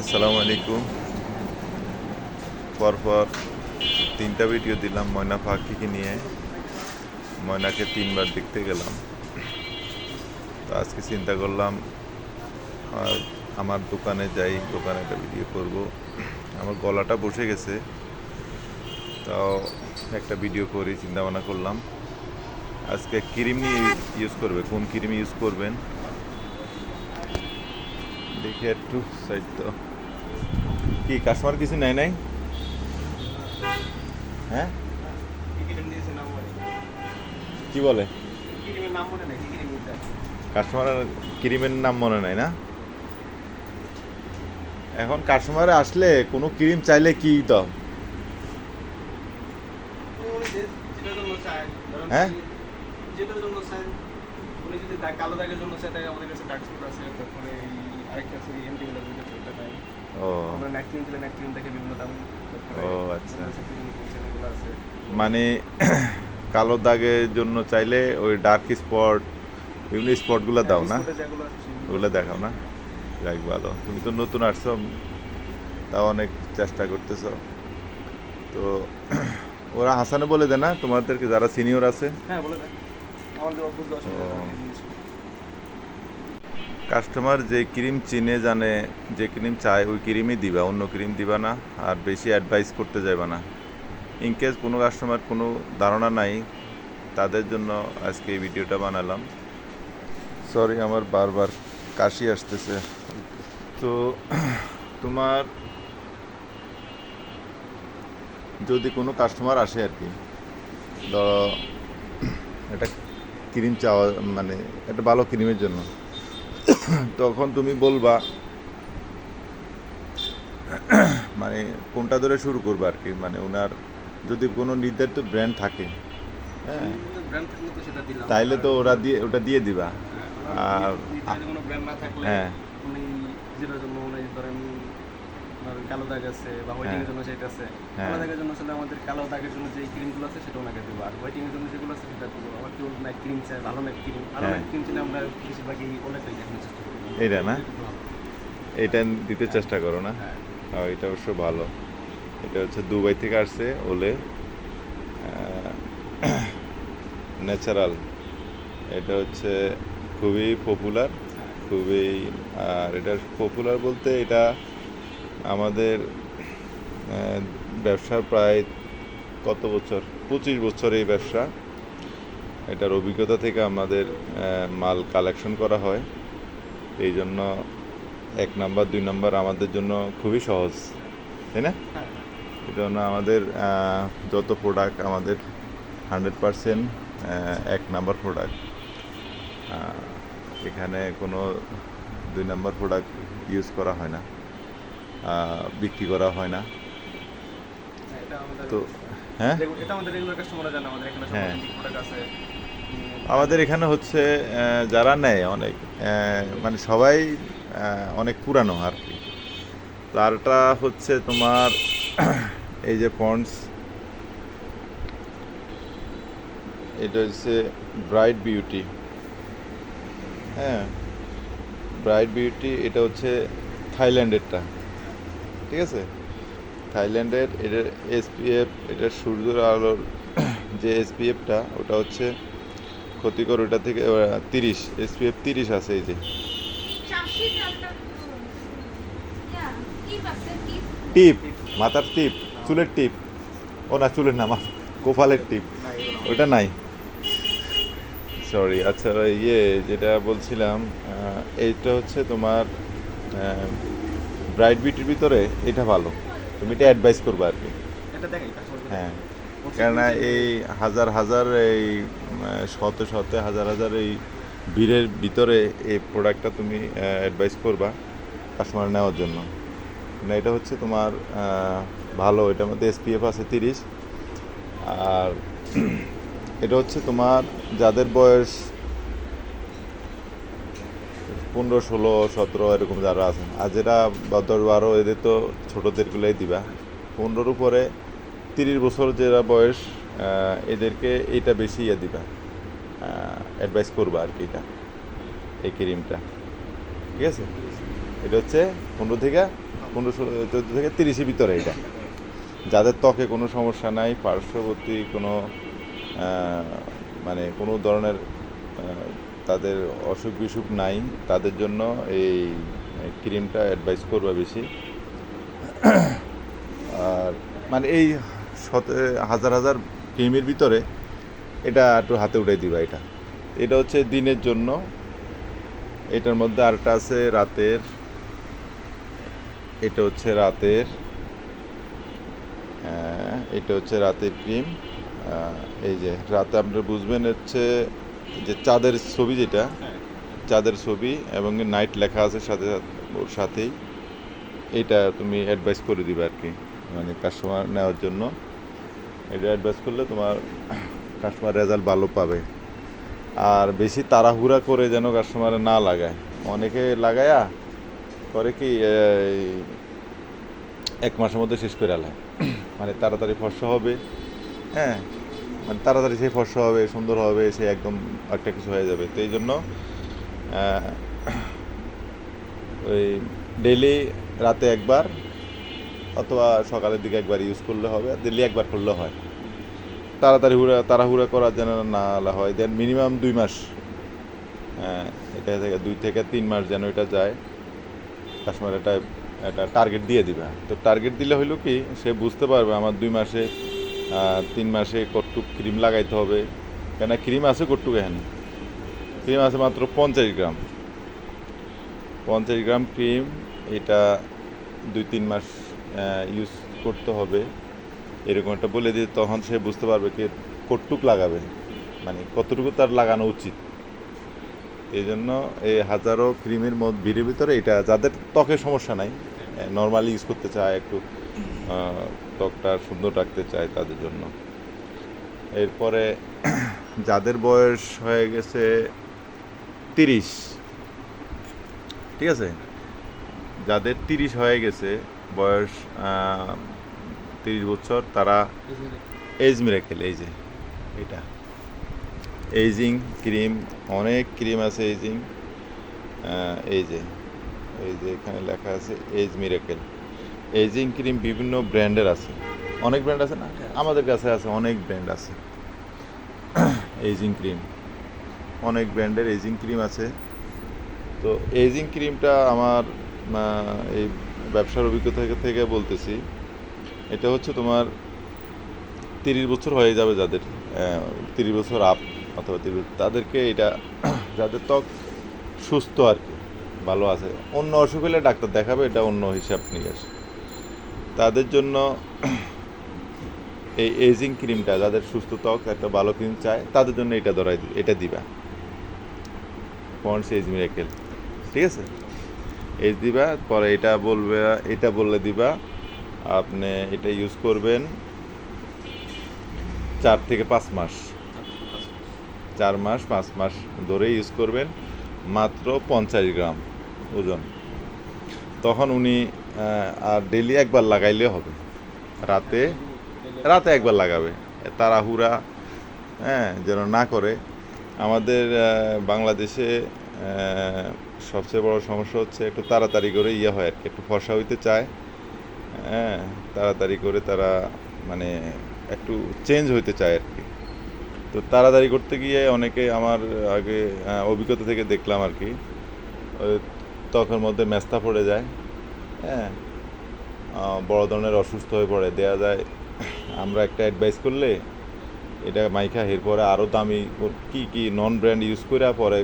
আসসালামু আলাইকুম। পরপর 3টা ভিডিও দিলাম ময়না পাখিকে নিয়ে। ময়নাকে 3বার দেখতে গেলাম। তো আজকে চিন্তা করলাম আর আমার দোকানে যাই, দোকানে একটা ভিডিও করব। আমার গলাটা বসে গেছে, তাও একটা ভিডিও করি চিন্তা ভাবনা করলাম। আজকে ক্রিম নিয়ে ইউজ করবে, কোন ক্রিম ইউজ করবেন দেখি একটু সাইড। তো কি কাস্টমার কিছু নেয় নাই? হ্যাঁ, কি বলে কাস্টমার? ক্রিমের নাম মনে নাই না? এখন কাস্টমার আসলে কোনো ক্রিম চাইলে কি দাও? হ্যাঁ, ও ও আচ্ছা, মানে কালো দাগের জন্য চাইলে ওই ডার্ক স্পট, বিভিন্ন স্পটগুলো দাও না? ওগুলো দেখাও না? যাক ভালো, তুমি তো নতুন আসছো, তাও অনেক চেষ্টা করতেছো। তো ওরা হাসানে বলে দেয় না তোমাদেরকে, যারা সিনিয়র আছে? কাস্টমার যে ক্রিম চিনে জানে, যে ক্রিম চায় ওই ক্রিমই দিবা, অন্য ক্রিম দিবা না। আর বেশি অ্যাডভাইস করতে যাবে না। ইনকেস কোনো কাস্টমার কোনো ধারণা নাই, তাদের জন্য আজকে এই ভিডিওটা বানালাম। সরি, আমার বারবার কাশি আসতেছে। তো তোমার যদি কোনো কাস্টমার আসে আর কি, ধরো একটা ক্রিম চাওয়া, মানে একটা ভালো ক্রিমের জন্য, তখন তুমি বলবা মানে কোনটা ধরে শুরু করবো আর কি। মানে ওনার যদি কোনো নির্ধারিত ব্র্যান্ড থাকে, হ্যাঁ, তাইলে তো ওরা দিয়ে ওটা দিয়ে দিবা। আর হ্যাঁ, কালো দাগ আছে বা হোয়াইটিং এর জন্য সেটা আছে। কালো দাগের জন্য আসলে আমাদের কালো দাগের জন্য যে ক্রিমগুলো আছে সেটা ওনাকে দেবো, আর হোয়াইটিং এর জন্য যেগুলো আছে সেটা দেবো। আমার কেউ নাইট ক্রিম চাই, ভালো নাইট ক্রিম, ভালো নাইট ক্রিম চাইলে আমরা বেশিরভাগই ওলেটাই দেখানোর চেষ্টা করি। এইটা না, এইটা দিতে চেষ্টা করো না? হ্যাঁ, এটা অবশ্য ভালো। এটা হচ্ছে দুবাই থেকে আসছে, ওলে ন্যাচারাল। এটা হচ্ছে খুবই পপুলার, খুবই। আর এটা পপুলার বলতে এটা আমাদের ব্যবসার প্রায় কত বছর, 25 বছর এই ব্যবসা। এটার অভিজ্ঞতা থেকে আমাদের মাল কালেকশন করা হয়। এই জন্য 1 নাম্বার 2 নাম্বার আমাদের জন্য খুবই সহজ, তাই না? হ্যাঁ, এই জন্য আমাদের যত প্রোডাক্ট আমাদের 100% 1 নাম্বার প্রোডাক্ট। এখানে কোনো 2 নাম্বার প্রোডাক্ট ইউজ করা হয় না, বিক্রি করা হয় না। এটা আমাদের তো হ্যাঁ, এটা আমাদের রেগুলার কাস্টমাররা জানে আমাদের এখানে সব হ্যাঁ, অথেন্টিক প্রোডাক্ট আছে। আমাদের এখানে হচ্ছে যারা নেয় অনেক, মানে সবাই অনেক পুরানো আর কি। তারটা হচ্ছে তোমার এই যে পন্ডস, এটা হচ্ছে ব্রাইট বিউটি। হ্যাঁ, ব্রাইট বিউটি এটা হচ্ছে থাইল্যান্ডেরটা, ঠিক আছে? থাইল্যান্ডের এটার এসপিএফ, এটার সূর্যের আলোর যে এসপিএফটা ওটা হচ্ছে ক্ষতিকর, ওটা থেকে 30, এসপিএফ 30 আছে। এই যে টিপ, মাথার টিপ, চুলের টিপ, ও না চুলের না, কোপালের টিপ, না, এগুলো ওটা নাই। সরি। আচ্ছা, ইয়ে যেটা বলছিলাম, এইটা হচ্ছে তোমার ব্রাইট বিউটির ভিতরে এটা ভালো, তুমি এটা অ্যাডভাইস করবে আর কি। এটা দেখাই কাস্টমার। হ্যাঁ, কেননা এই হাজার হাজার এই শত শত হাজার হাজার এই ভিড়ের ভিতরে এই প্রোডাক্টটা তুমি অ্যাডভাইস করবা কাস্টমার নেওয়ার জন্য। না, এটা হচ্ছে তোমার ভালো, এটার মধ্যে এসপিএফ আছে 30। আর এটা হচ্ছে তোমার যাদের বয়স 15, 16, 17 এরকম যারা আছে, আর যেটা 10, 12 এদের তো ছোটোদেরগুলোই দিবা। 15-র উপরে 30 বছর যারা বয়স, এদেরকে এইটা বেশি দিবা, অ্যাডভাইস করবা আর কি। এই ক্রিমটা ঠিক আছে, এটা হচ্ছে 15 থেকে চোদ্দো থেকে 30-এর ভিতরে এটা, যাদের ত্বকে কোনো সমস্যা নাই, পার্শ্ববর্তী কোনো মানে কোনো ধরনের তাদের অসুখ বিসুখ নাই, তাদের জন্য এই ক্রিমটা অ্যাডভাইস করবা বেশি। আর মানে এই হাজার হাজার ক্রিমের ভিতরে এটা একটু হাতে উঠাই দিবা। এটা হচ্ছে দিনের জন্য। এটার মধ্যে আরেকটা আছে রাতের, এটা হচ্ছে রাতের, এটা হচ্ছে রাতের ক্রিম। এই যে রাতে আপনারা বুঝবেন হচ্ছে যে চাঁদের ছবি, যেটা চাঁদের ছবি এবং নাইট লেখা আছে সাথে ওর সাথেই, এটা তুমি অ্যাডভাইস করে দিবে আর কি, মানে কাস্টমার নেওয়ার জন্য। এটা অ্যাডভাইস করলে তোমার কাস্টমার রেজাল্ট ভালো পাবে। আর বেশি তাড়াহুড়া করে যেন কাস্টমারে না লাগায়। অনেকে লাগায়া করে কি 1 মাসের মধ্যে শেষ করে আলায়, মানে তাড়াতাড়ি ফর্সা হবে, হ্যাঁ, মানে তাড়াতাড়ি সে ফর্সা হবে, সুন্দর হবে, সে একদম একটা কিছু হয়ে যাবে। তো এই জন্য ওই ডেইলি রাতে একবার অথবা সকালের দিকে একবার ইউজ করলে হবে, আর ডেইলি একবার করলে হয়। তাড়াহুড়া করার যেন না হয়। দেন মিনিমাম 2 মাস, এটা থেকে 2 থেকে 3 মাস যেন এটা যায়। কাস্টমার এটা টার্গেট দিয়ে দিবে। তো টার্গেট দিলে হইলো কি, সে বুঝতে পারবে আমার 2 মাসে 3 মাসে কতটুক ক্রিম লাগাইতে হবে। কেন ক্রিম আছে কতটুক, এখানে ক্রিম আছে মাত্র 50 গ্রাম। 50 গ্রাম ক্রিম, এটা 2-3 মাস ইউজ করতে হবে, এরকম একটা বলে দিয়ে তখন সে বুঝতে পারবে কি কতটুক লাগাবে, মানে কতটুকু তার লাগানো উচিত। এই জন্য এই হাজারো ক্রিমের ভিড়ের ভিতরে এটা যাদের ত্বকের সমস্যা নাই, নর্মালি ইউজ করতে চায়, একটু ত্বকটা সুন্দর রাখতে চায়, তাদের জন্য। এরপরে যাদের বয়স হয়ে গেছে 30, ঠিক আছে, যাদের 30 হয়ে গেছে বয়স, 30 বছর, তারা এজ মিরাকেল, এই যে এটা এইজিং ক্রিম, অনেক ক্রিম আছে এইজিং। এই যে এখানে লেখা আছে এজ মিরাকেল। এইজিং ক্রিম বিভিন্ন ব্র্যান্ডের আছে, অনেক ব্র্যান্ড আছে না, আমাদের কাছে আছে অনেক ব্র্যান্ড আছে। এইজিং ক্রিম, অনেক ব্র্যান্ডের এইজিং ক্রিম আছে। তো এইজিং ক্রিমটা আমার এই ব্যবসার অভিজ্ঞতা থেকে বলতেছি, এটা হচ্ছে তোমার 30 বছর হয়ে যাবে যাদের, 30 বছর আপ অথবা 30, তাদেরকে এটা, যাদের ত্বক সুস্থ আর কি, ভালো আছে, অন্য অসুখ হলে ডাক্তার দেখাবে, এটা অন্য হিসাব নিকাশ, তাদের জন্য এই এজিং ক্রিমটা, যাদের সুস্থ ত্বক, একটা ভালো ক্রিম চায়, তাদের জন্য এটা দিবা, পন্ডস এজ মিরাকেল, ঠিক আছে। এই দিবা, পরে এটা বললে দিবা আপনি এটা ইউজ করবেন 4 থেকে 5 মাস, 4 মাস 5 মাস ধরে ইউজ করবেন, মাত্র 50 গ্রাম ওজন। তখন উনি আর ডেলি একবার লাগাইলে হবে, রাতে একবার লাগাবে, তাড়াহুড়া যেন না করে। আমাদের বাংলাদেশে সবচেয়ে বড় সমস্যা হচ্ছে একটু তাড়াতাড়ি করে হয় আর কি, একটু ফর্সা হইতে চায়, তাড়াতাড়ি করে তারা মানে একটু চেঞ্জ হইতে চায় আর কি। তো তাড়াতাড়ি করতে গিয়ে অনেকে, আমার আগে অভিজ্ঞতা থেকে দেখলাম আর কি, ত্বকের মধ্যে মেস্তা পড়ে যায়, বড় ধরনের অসুস্থ হয়ে পড়ে। দেয়া যায় আমরা একটা অ্যাডভাইস করলে এটা মাইখা এরপরে আরও দামি কি নন ব্র্যান্ড ইউজ করে, পরে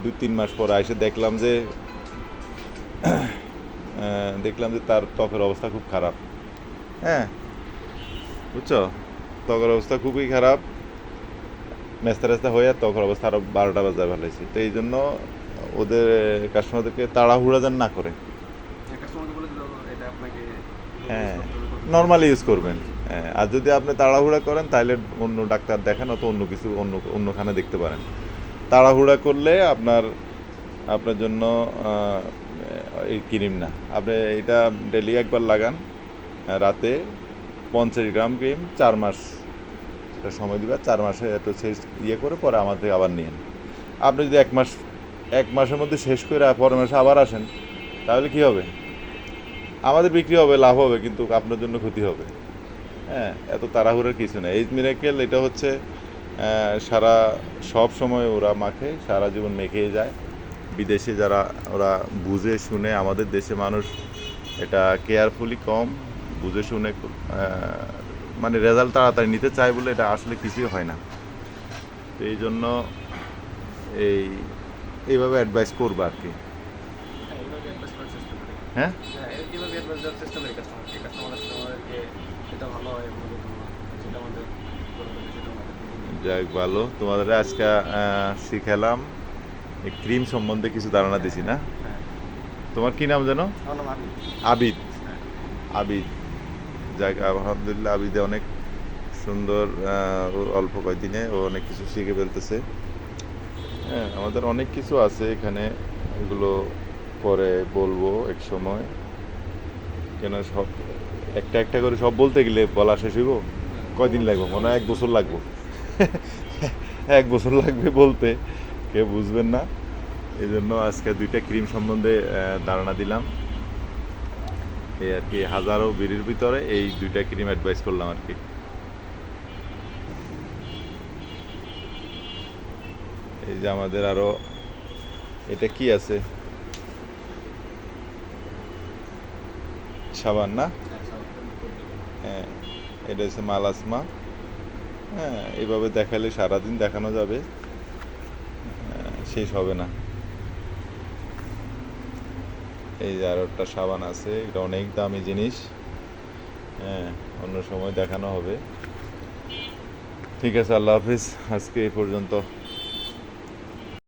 2-3 মাস পরে এসে দেখলাম যে তার ত্বকের অবস্থা খুব খারাপ, বুঝছো, ত্বকের অবস্থা খুবই খারাপ, মেস্তা হয়ে ত্বকের অবস্থা আরও 12টা বাজার ফেলেছি। তো এই জন্য ওদের কাস্টমারদেরকে তাড়াহুড়া যেন না করে, নর্মালি ইউজ করবেন। আর যদি আপনি তাড়াহুড়া করেন তাহলে অন্য ডাক্তার দেখেন, অত অন্য কিছু অন্যখানে দেখতে পারেন। তাড়াহুড়া করলে আপনার জন্য এই ক্রিম না। আপনি এটা ডেলি একবার লাগান, রাতে 50 গ্রাম ক্রিম, 4 মাস সময় দিবা, 4 মাসে একটু শেষ করে পরে আমার থেকে আবার নিন। আপনি যদি 1 মাসের মধ্যে শেষ করে পরের মাসে আবার আসেন, তাহলে কি হবে, আমাদের বিক্রি হবে, লাভ হবে, কিন্তু আপনার জন্য ক্ষতি হবে। হ্যাঁ, এত তাড়াহুড়োর কিছু নেই। এই মিরাকেল এটা হচ্ছে সারা সব সময় ওরা মাখে, সারা জীবন মেখেই যায়। বিদেশে যারা ওরা বুঝে শুনে, আমাদের দেশে মানুষ এটা কেয়ারফুলি কম, বুঝে শুনে মানে রেজাল্ট তাড়াতাড়ি নিতে চায় বলে এটা আসলে কিছুই হয় না। তো এই জন্য এইভাবে অ্যাডভাইস করবো আর কি। হ্যাঁ, এইভাবে অ্যাডভাইস করার চেষ্টা করি। হ্যাঁ, হ্যাঁ, এইভাবে অ্যাডভাইস দেওয়ার চেষ্টা করি কাস্টমারকে। কাস্টমার আসলে আমাদেরকে এটা ভালো হয়, আমাদের জন্য যেটা আমাদের দরকার সেটা আমাদের যাক ভালো, তোমাদের আজকে শিখালাম এই ক্রিম সম্বন্ধে কিছু ধারণা দিছি না। হ্যাঁ, তোমার কি নাম যেন? আমার নাম আবিদ। আবিদ। হ্যাঁ। আবিদ, যাক আলহামদুলিল্লাহ, আবিদে অনেক সুন্দর, ওর অল্প কয়েকদিনে ও অনেক কিছু শিখে ফেলতেছে। হ্যাঁ, আমাদের অনেক কিছু আছে এখানে, এগুলো পরে বলবো এক সময়। কেন সব একটা একটা করে সব বলতে গেলে বলা শেষ হইব, কয়দিন লাগবে? মনে হয় 1 বছর লাগবে। 1 বছর লাগবে বলতে, কেউ বুঝবেন না। এই জন্য আজকে 2টা ক্রিম সম্বন্ধে ধারণা দিলাম। এই আর কি, হাজারো বিড়ির ভিতরে এই 2টা ক্রিম অ্যাডভাইস করলাম আর কি। এই যে আমাদের আরো, এটা কি আছে, সাবান না? হ্যাঁ, এটা হচ্ছে মালাসমা। হ্যাঁ, এইভাবে দেখালে সারাদিন দেখানো যাবে, শেষ হবে না। এই যে আরো একটা সাবান আছে, এটা অনেক দামি জিনিস। হ্যাঁ, অন্য সময় দেখানো হবে। ঠিক আছে, আল্লাহ হাফিজ, আজকে এই পর্যন্ত।